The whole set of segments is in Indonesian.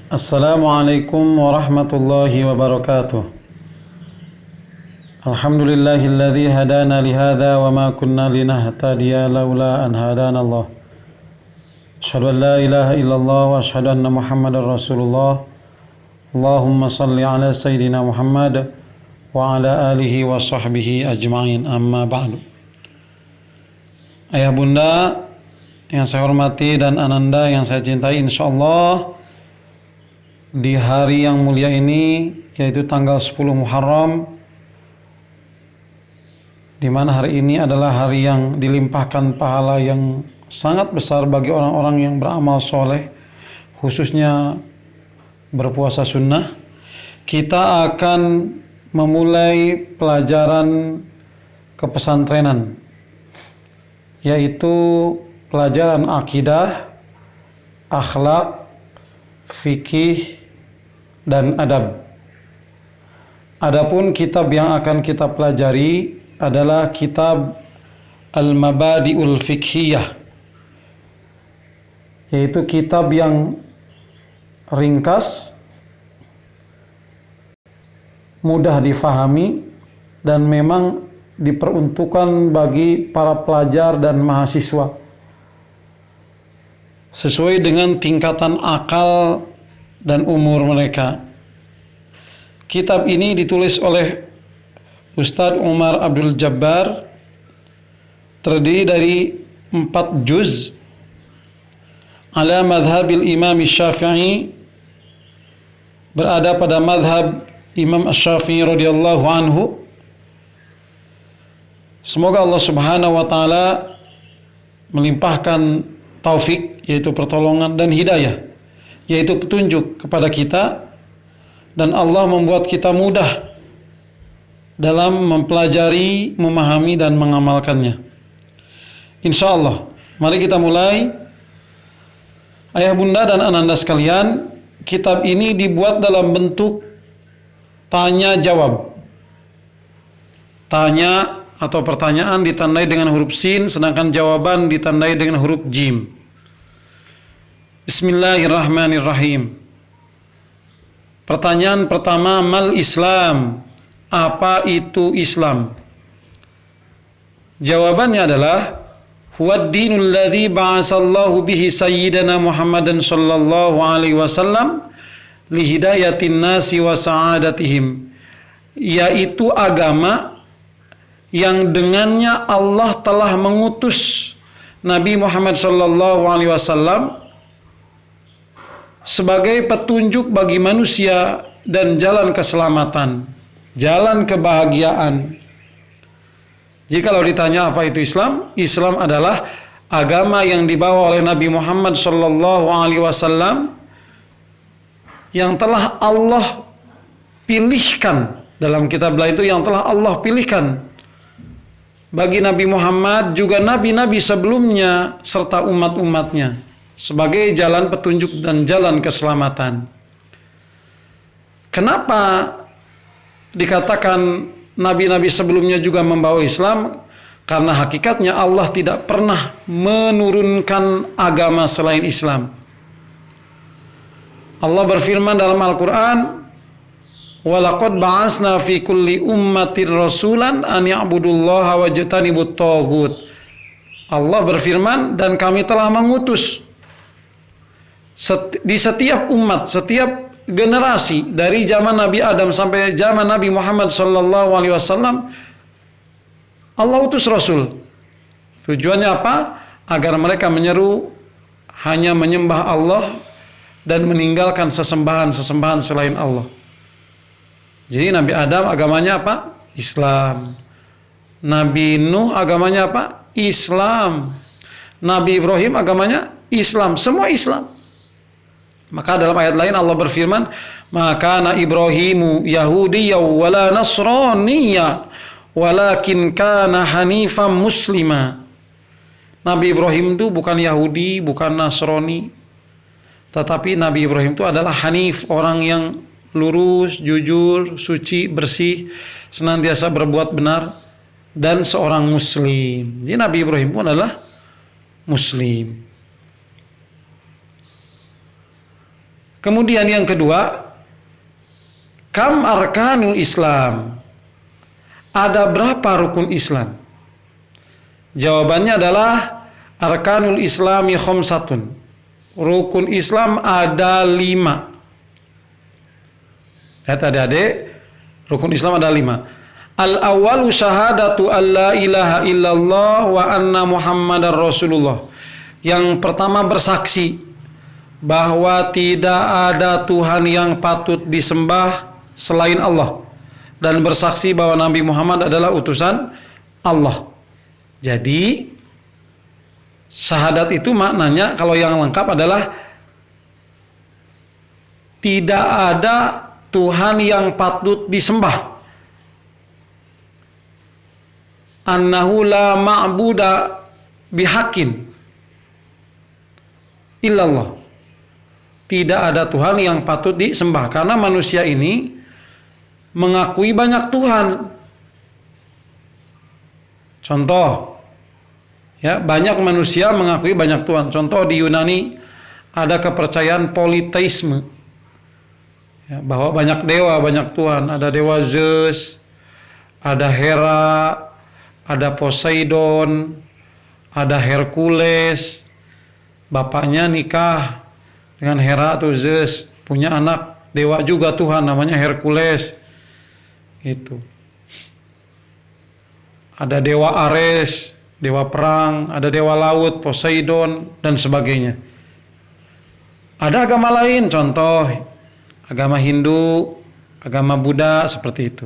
Assalamualaikum warahmatullahi wabarakatuh. Alhamdulillahilladzi hadana lihadza wa ma kunna linahtadiya laula an hadana Allah. Asyhadu an la ilaha illallah wa asyhadu anna Muhammadar Rasulullah. Allahumma shalli ala sayyidina Muhammad wa ala alihi wa sahbihi ajma'in. Amma ba'du. Ayah bunda yang saya hormati dan ananda yang saya cintai, insyaallah di hari yang mulia ini, yaitu tanggal 10 Muharram, di mana hari ini adalah hari yang dilimpahkan pahala yang sangat besar bagi orang-orang yang beramal soleh, khususnya berpuasa sunnah. Kita akan memulai pelajaran kepesantrenan, yaitu pelajaran akidah, akhlak, fikih, dan adab. Adapun kitab yang akan kita pelajari adalah kitab Al-Mabadi'ul Fiqhiyah, yaitu kitab yang ringkas, mudah difahami, dan memang diperuntukkan bagi para pelajar dan mahasiswa sesuai dengan tingkatan akal dan umur mereka. Kitab ini ditulis oleh Ustadz Umar Abdul Jabbar, terdiri dari 4 juz, ala madhabil Imam Syafi'i, berada pada madhab Imam Syafi'i radhiyallahu anhu. Semoga Allah subhanahu wa ta'ala melimpahkan taufik, yaitu pertolongan, dan hidayah, yaitu petunjuk kepada kita, dan Allah membuat kita mudah dalam mempelajari, memahami, dan mengamalkannya. Insyaallah, mari kita mulai. Ayah bunda dan ananda sekalian, kitab ini dibuat dalam bentuk tanya jawab. Tanya atau pertanyaan ditandai dengan huruf sin, sedangkan jawaban ditandai dengan huruf jim. Bismillahirrahmanirrahim. Pertanyaan pertama, mal Islam? Apa itu Islam? Jawabannya adalah huwad dinul ladzi ba'asallahu bihi sayyidana Muhammadan sallallahu alaihi wasallam li hidayatin nasi wa sa'adatihim, yaitu agama yang dengannya Allah telah mengutus Nabi Muhammad sallallahu alaihi wasallam sebagai petunjuk bagi manusia dan jalan keselamatan, jalan kebahagiaan. Jika kalau ditanya apa itu Islam, Islam adalah agama yang dibawa oleh Nabi Muhammad sallallahu alaihi wasallam yang telah Allah pilihkan. Dalam kitab lain itu yang telah Allah pilihkan bagi Nabi Muhammad, juga nabi-nabi sebelumnya serta umat-umatnya, sebagai jalan petunjuk dan jalan keselamatan. Kenapa dikatakan nabi-nabi sebelumnya juga membawa Islam? Karena hakikatnya Allah tidak pernah menurunkan agama selain Islam. Allah berfirman dalam Al-Quran, walaqad ba'asna fi kulli ummatin rasulan an ya'budullaha wajtanibut taghut. Allah berfirman, dan kami telah mengutus di setiap umat, setiap generasi, dari zaman Nabi Adam sampai zaman Nabi Muhammad sallallahu alaihi wasallam, Allah utus rasul. Tujuannya apa? Agar mereka menyeru hanya menyembah Allah dan meninggalkan sesembahan-sesembahan selain Allah. Jadi Nabi Adam agamanya apa? Islam. Nabi Nuh agamanya apa? Islam. Nabi Ibrahim agamanya Islam. Semua Islam. Maka dalam ayat lain Allah berfirman, maka na Ibrahimu Yahudiyya wala Nasraniyya walakin kana hanifan muslima. Nabi Ibrahim itu bukan Yahudi, bukan Nasrani, tetapi Nabi Ibrahim itu adalah hanif, orang yang lurus, jujur, suci, bersih, senantiasa berbuat benar, dan seorang muslim. Jadi Nabi Ibrahim pun adalah muslim. Kemudian yang kedua, kam arkanul Islam? Ada berapa rukun Islam? Jawabannya adalah arkanul Islami khamsatun. Rukun Islam ada 5. Lihat adik-adik, rukun Islam ada 5. Al-awwalu syahadatu alla ilaha illallah wa anna muhammadar rasulullah. Yang pertama bersaksi bahwa tidak ada Tuhan yang patut disembah selain Allah, dan bersaksi bahwa Nabi Muhammad adalah utusan Allah. Jadi syahadat itu maknanya kalau yang lengkap adalah tidak ada Tuhan yang patut disembah. Annahu la ma'buda bihaqqin illallah. Tidak ada Tuhan yang patut disembah, karena manusia ini mengakui banyak Tuhan. Contoh, ya, banyak manusia mengakui banyak Tuhan. Contoh di Yunani ada kepercayaan politeisme, ya, bahwa banyak dewa, banyak Tuhan. Ada dewa Zeus, ada Hera, ada Poseidon, ada Hercules. Bapaknya nikah dengan Hera atau Zeus, punya anak dewa juga Tuhan namanya Hercules. Gitu. Ada dewa Ares, dewa perang, ada dewa laut, Poseidon, dan sebagainya. Ada agama lain, contoh agama Hindu, agama Buddha, seperti itu.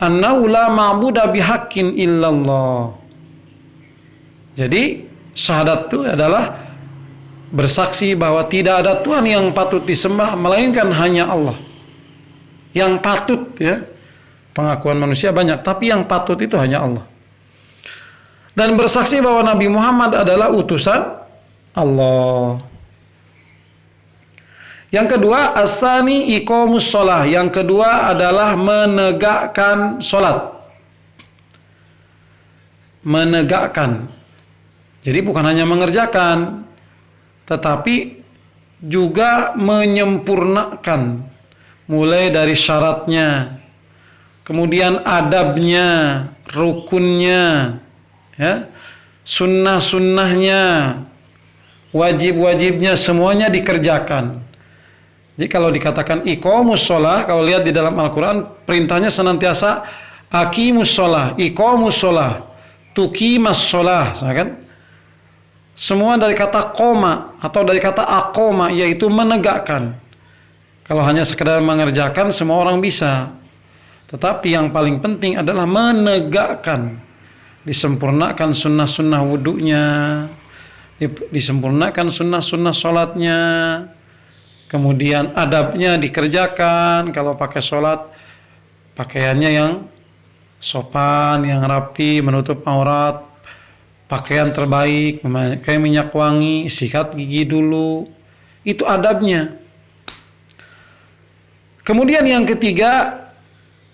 Annahu la ma'buda bihaqqin illallah. Jadi syahadat itu adalah bersaksi bahwa tidak ada Tuhan yang patut disembah melainkan hanya Allah. Yang patut, ya, pengakuan manusia banyak, tapi yang patut itu hanya Allah. Dan bersaksi bahwa Nabi Muhammad adalah utusan Allah. Yang kedua, as-sani iqamus shalah. Yang kedua adalah menegakkan salat. Menegakkan. Jadi bukan hanya mengerjakan, tetapi juga menyempurnakan, mulai dari syaratnya, kemudian adabnya, rukunnya, ya, sunnah-sunnahnya, wajib-wajibnya, semuanya dikerjakan. Jadi kalau dikatakan iqamus shalah, kalau lihat di dalam Al-Quran, perintahnya senantiasa aqimus shalah, iqamus shalah, tuqimas shalah, kan? Semua dari kata qoma atau dari kata aqoma, yaitu menegakkan. Kalau hanya sekedar mengerjakan, semua orang bisa. Tetapi yang paling penting adalah menegakkan. Disempurnakan sunnah-sunnah wudunya, disempurnakan sunnah-sunnah sholatnya, kemudian adabnya dikerjakan. Kalau pakai sholat, pakaiannya yang sopan, yang rapi, menutup aurat, pakaian terbaik, memakai minyak wangi, sikat gigi dulu. Itu adabnya. Kemudian yang ketiga,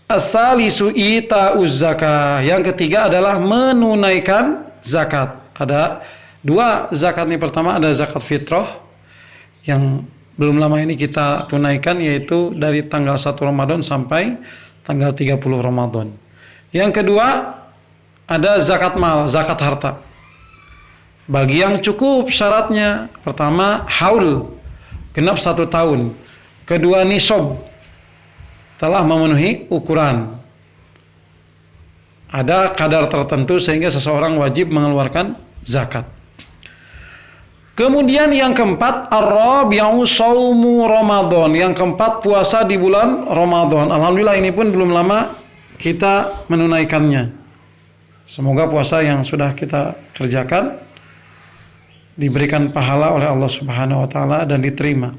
as-salisu ita'uz zakah. Yang ketiga adalah menunaikan zakat. Ada 2 zakat. Ini pertama ada zakat fitrah yang belum lama ini kita tunaikan, yaitu dari tanggal 1 Ramadan sampai tanggal 30 Ramadan. Yang kedua ada zakat mal, zakat harta. Bagi yang cukup syaratnya, pertama haul, genap 1 tahun. Kedua nisab, telah memenuhi ukuran. Ada kadar tertentu sehingga seseorang wajib mengeluarkan zakat. Kemudian yang keempat, ar-rabi'u shaumu Ramadan. Yang keempat, puasa di bulan Ramadan. Alhamdulillah ini pun belum lama kita menunaikannya. Semoga puasa yang sudah kita kerjakan diberikan pahala oleh Allah Subhanahu wa taala dan diterima.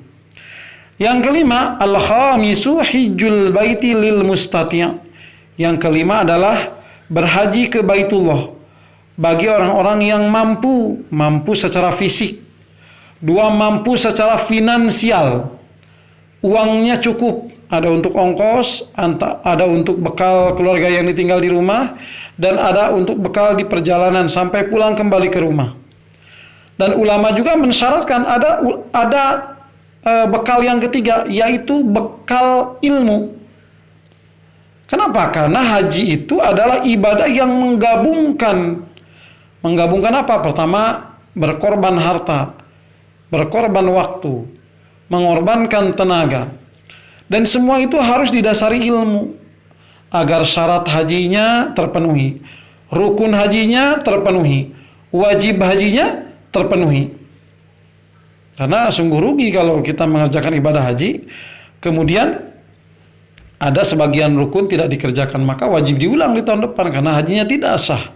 Yang kelima, al-khamisu hijjul baiti lil mustati'. Yang kelima adalah berhaji ke Baitullah bagi orang-orang yang mampu secara fisik. 2, mampu secara finansial. Uangnya cukup, ada untuk ongkos, ada untuk bekal keluarga yang ditinggal di rumah, dan ada untuk bekal di perjalanan sampai pulang kembali ke rumah. Dan ulama juga mensyaratkan ada bekal yang ketiga, yaitu bekal ilmu. Kenapa? Karena haji itu adalah ibadah yang menggabungkan apa? Pertama, berkorban harta, berkorban waktu, mengorbankan tenaga. Dan semua itu harus didasari ilmu agar syarat hajinya terpenuhi, rukun hajinya terpenuhi, wajib hajinya terpenuhi. Karena sungguh rugi kalau kita mengerjakan ibadah haji, kemudian ada sebagian rukun tidak dikerjakan, maka wajib diulang di tahun depan karena hajinya tidak sah.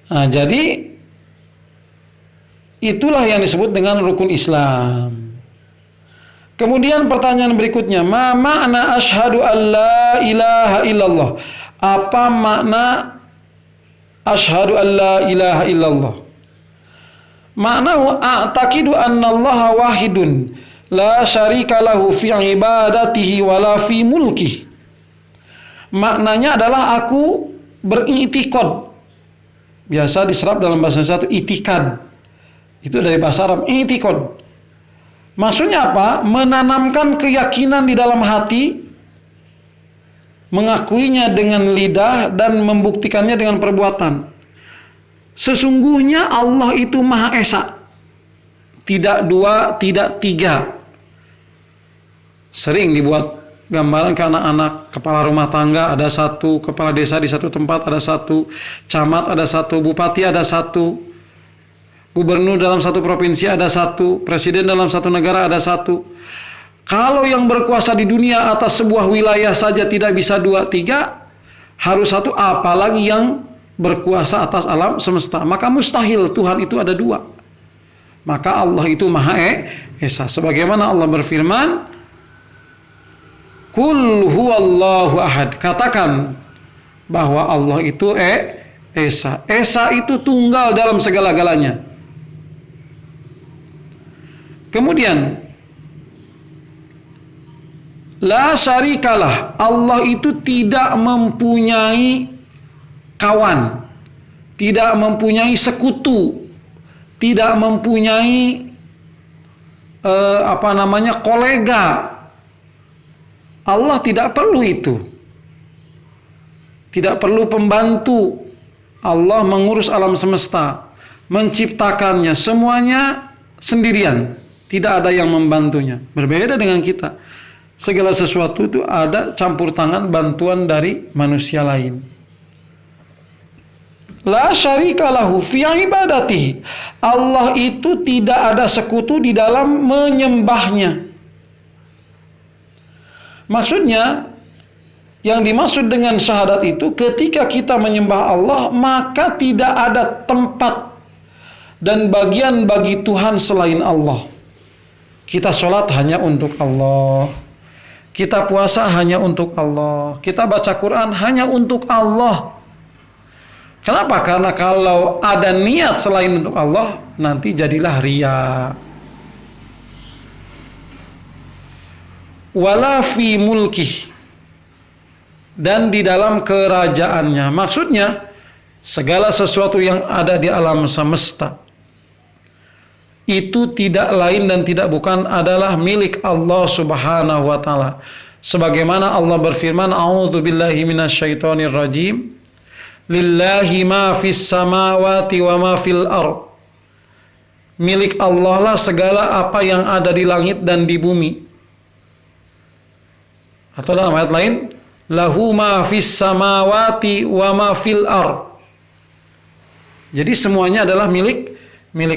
Nah, jadi itulah yang disebut dengan rukun Islam. Kemudian pertanyaan berikutnya, ma makna asyhadu alla ilaha illallah? Apa makna asyhadu alla ilaha illallah? Maknahu a'taqidu annallaha wahidun la syarika lahu fi ibadatihi wala fi mulki. Maknanya adalah aku beriktikad. Biasa diserap dalam bahasa Indonesia itu itikad. Itu dari bahasa Arab, iktikad. Maksudnya apa? Menanamkan keyakinan di dalam hati, mengakuinya dengan lidah dan membuktikannya dengan perbuatan. Sesungguhnya Allah itu Maha Esa. Tidak dua, tidak tiga. Sering dibuat gambaran ke anak-anak, kepala rumah tangga ada satu, kepala desa di satu tempat ada satu, camat ada satu, bupati ada satu, gubernur dalam satu provinsi ada satu, presiden dalam satu negara ada satu. Kalau yang berkuasa di dunia atas sebuah wilayah saja tidak bisa dua, tiga, harus satu, apalagi yang berkuasa atas alam semesta. Maka mustahil Tuhan itu ada dua. Maka Allah itu Maha Esa. Sebagaimana Allah berfirman, Qul huwallahu ahad. Katakan bahwa Allah itu Esa. Esa itu tunggal dalam segala-galanya. Kemudian la syarikalah, Allah itu tidak mempunyai kawan, tidak mempunyai sekutu, tidak mempunyai kolega. Allah tidak perlu itu. Tidak perlu pembantu. Allah mengurus alam semesta, menciptakannya semuanya sendirian. Tidak ada yang membantunya. Berbeda dengan kita. Segala sesuatu itu ada campur tangan bantuan dari manusia lain. La syarika lahu fi ibadatihi. Allah itu tidak ada sekutu di dalam menyembahnya. Maksudnya, yang dimaksud dengan syahadat itu, ketika kita menyembah Allah, maka tidak ada tempat dan bagian bagi Tuhan selain Allah. Kita sholat hanya untuk Allah. Kita puasa hanya untuk Allah. Kita baca Quran hanya untuk Allah. Kenapa? Karena kalau ada niat selain untuk Allah, nanti jadilah riya. Wala fi mulkih, dan di dalam kerajaannya. Maksudnya, segala sesuatu yang ada di alam semesta itu tidak lain dan tidak bukan adalah milik Allah Subhanahu wa taala. Sebagaimana Allah berfirman, A'udzu billahi minasyaitonir rajim. Lillahi ma fis samawati wa ma fil ard. Milik Allah lah segala apa yang ada di langit dan di bumi. Atau dalam ayat lain, lahu ma fis samawati wa ma fil ard. Jadi semuanya adalah milik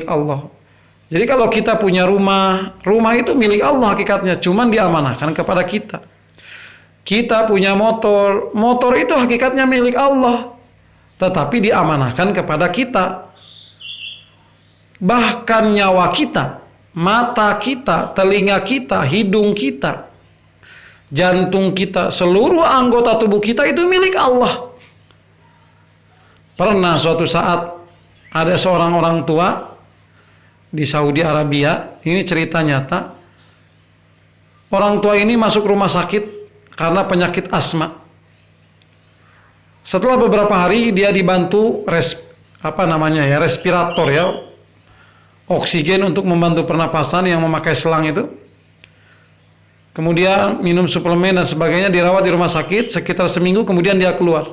Allah. Jadi kalau kita punya rumah itu milik Allah hakikatnya, cuman diamanahkan kepada kita. Kita punya motor itu hakikatnya milik Allah, tetapi diamanahkan kepada kita. Bahkan nyawa kita, mata kita, telinga kita, hidung kita, jantung kita, seluruh anggota tubuh kita itu milik Allah. Pernah suatu saat ada seorang orang tua di Saudi Arabia, ini cerita nyata. Orang tua ini masuk rumah sakit karena penyakit asma. Setelah beberapa hari dia dibantu respirator ya, oksigen untuk membantu pernapasan yang memakai selang itu. Kemudian minum suplemen dan sebagainya, dirawat di rumah sakit sekitar seminggu, kemudian dia keluar.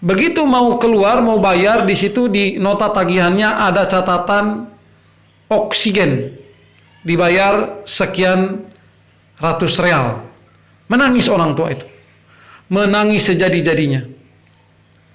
Begitu mau keluar, mau bayar, di situ di nota tagihannya ada catatan oksigen, dibayar sekian ratus real. Menangis orang tua itu, menangis sejadi-jadinya.